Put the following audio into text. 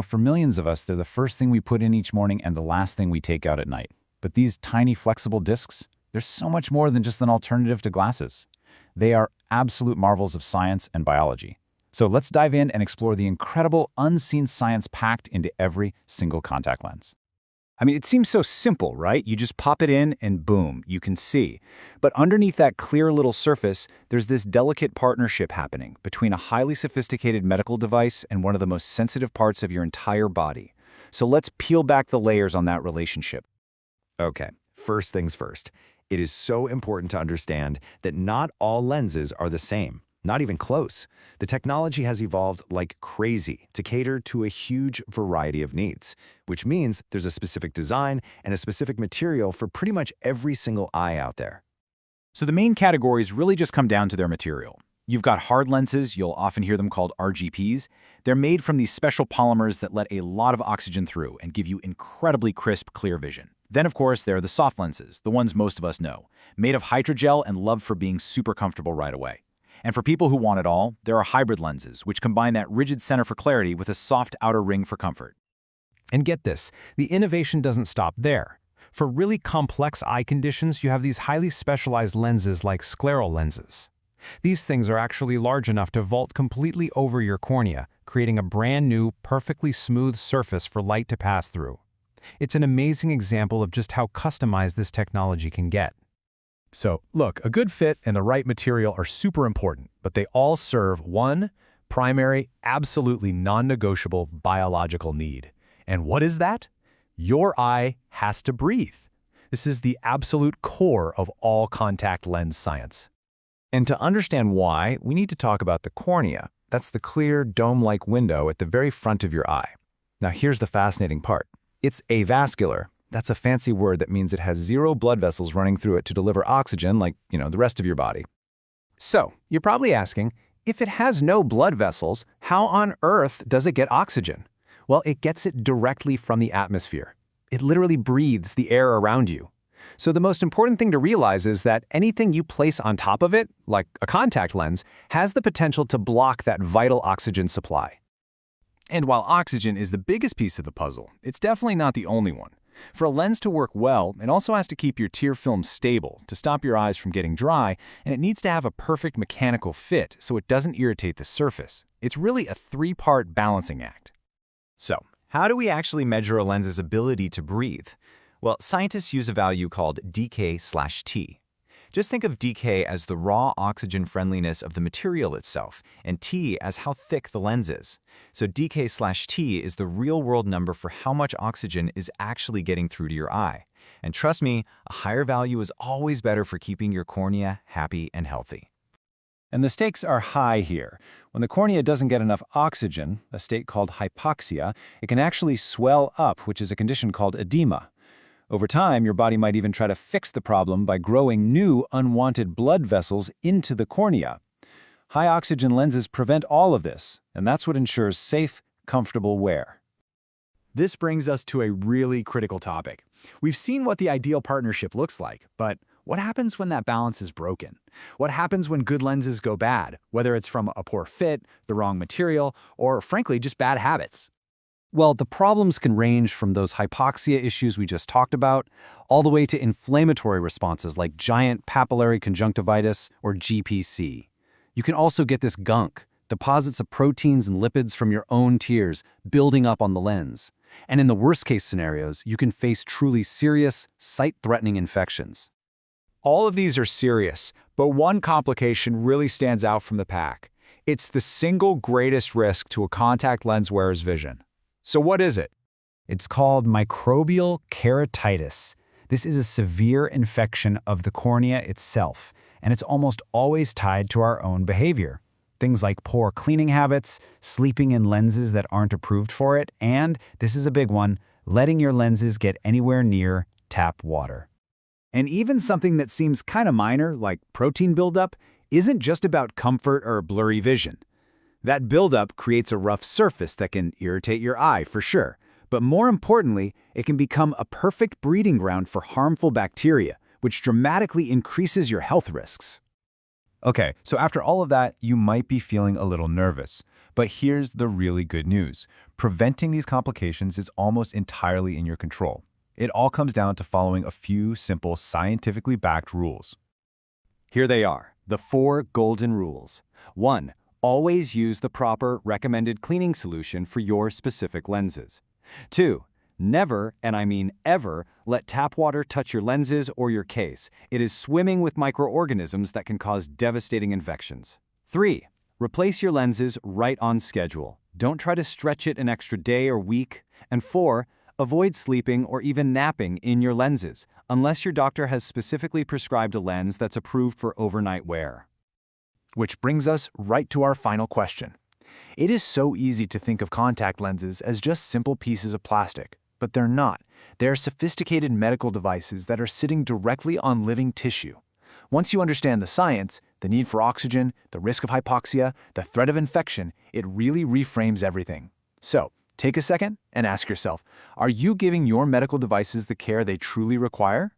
For millions of us, they're the first thing we put in each morning and the last thing we take out at night. But these tiny flexible discs, they're so much more than just an alternative to glasses. They are absolute marvels of science and biology. So let's dive in and explore the incredible unseen science packed into every single contact lens. It seems so simple, right? You just pop it in and boom, you can see. But underneath that clear little surface, there's this delicate partnership happening between a highly sophisticated medical device and one of the most sensitive parts of your entire body. So let's peel back the layers on that relationship. Okay, first things first. It is so important to understand that not all lenses are the same. Not even close. The technology has evolved like crazy to cater to a huge variety of needs, which means there's a specific design and a specific material for pretty much every single eye out there. So the main categories really just come down to their material. You've got hard lenses, you'll often hear them called RGPs. They're made from these special polymers that let a lot of oxygen through and give you incredibly crisp, clear vision. Then, of course, there are the soft lenses, the ones most of us know, made of hydrogel and loved for being super comfortable right away. And for people who want it all, there are hybrid lenses, which combine that rigid center for clarity with a soft outer ring for comfort. And get this, the innovation doesn't stop there. For really complex eye conditions, you have these highly specialized lenses like scleral lenses. These things are actually large enough to vault completely over your cornea, creating a brand new, perfectly smooth surface for light to pass through. It's an amazing example of just how customized this technology can get. So, look, a good fit and the right material are super important, but they all serve one primary, absolutely non-negotiable biological need. And what is that? Your eye has to breathe. This is the absolute core of all contact lens science. And to understand why, we need to talk about the cornea. That's the clear, dome-like window at the very front of your eye. Now here's the fascinating part. It's avascular. That's a fancy word that means it has 0 blood vessels running through it to deliver oxygen like, the rest of your body. So, you're probably asking, if it has no blood vessels, how on earth does it get oxygen? Well, it gets it directly from the atmosphere. It literally breathes the air around you. So the most important thing to realize is that anything you place on top of it, like a contact lens, has the potential to block that vital oxygen supply. And while oxygen is the biggest piece of the puzzle, it's definitely not the only one. For a lens to work well, it also has to keep your tear film stable to stop your eyes from getting dry, and it needs to have a perfect mechanical fit so it doesn't irritate the surface. It's really a 3-part balancing act. So, how do we actually measure a lens's ability to breathe? Well, scientists use a value called dK/T. Just think of dK as the raw oxygen friendliness of the material itself, and T as how thick the lens is. So dK/T is the real-world number for how much oxygen is actually getting through to your eye. And trust me, a higher value is always better for keeping your cornea happy and healthy. And the stakes are high here. When the cornea doesn't get enough oxygen, a state called hypoxia, it can actually swell up, which is a condition called edema. Over time, your body might even try to fix the problem by growing new, unwanted blood vessels into the cornea. High-oxygen lenses prevent all of this, and that's what ensures safe, comfortable wear. This brings us to a really critical topic. We've seen what the ideal partnership looks like, but what happens when that balance is broken? What happens when good lenses go bad, whether it's from a poor fit, the wrong material, or frankly, just bad habits? Well, the problems can range from those hypoxia issues we just talked about, all the way to inflammatory responses like giant papillary conjunctivitis or GPC. You can also get this gunk, deposits of proteins and lipids from your own tears building up on the lens. And in the worst-case scenarios, you can face truly serious, sight-threatening infections. All of these are serious, but one complication really stands out from the pack. It's the single greatest risk to a contact lens wearer's vision. So what is it? It's called microbial keratitis. This is a severe infection of the cornea itself, and it's almost always tied to our own behavior. Things like poor cleaning habits, sleeping in lenses that aren't approved for it, and, this is a big one, letting your lenses get anywhere near tap water. And even something that seems kind of minor, like protein buildup, isn't just about comfort or blurry vision. That buildup creates a rough surface that can irritate your eye for sure, but more importantly, it can become a perfect breeding ground for harmful bacteria, which dramatically increases your health risks. Okay, so after all of that, you might be feeling a little nervous. But here's the really good news. Preventing these complications is almost entirely in your control. It all comes down to following a few simple, scientifically backed rules. Here they are, the 4 golden rules. 1. Always use the proper recommended cleaning solution for your specific lenses. 2. Never, and I mean ever, let tap water touch your lenses or your case. It is swimming with microorganisms that can cause devastating infections. 3. Replace your lenses right on schedule. Don't try to stretch it an extra day or week. And 4. Avoid sleeping or even napping in your lenses, unless your doctor has specifically prescribed a lens that's approved for overnight wear. Which brings us right to our final question. It is so easy to think of contact lenses as just simple pieces of plastic, but they're not. They're sophisticated medical devices that are sitting directly on living tissue. Once you understand the science, the need for oxygen, the risk of hypoxia, the threat of infection, it really reframes everything. So, take a second and ask yourself, are you giving your medical devices the care they truly require?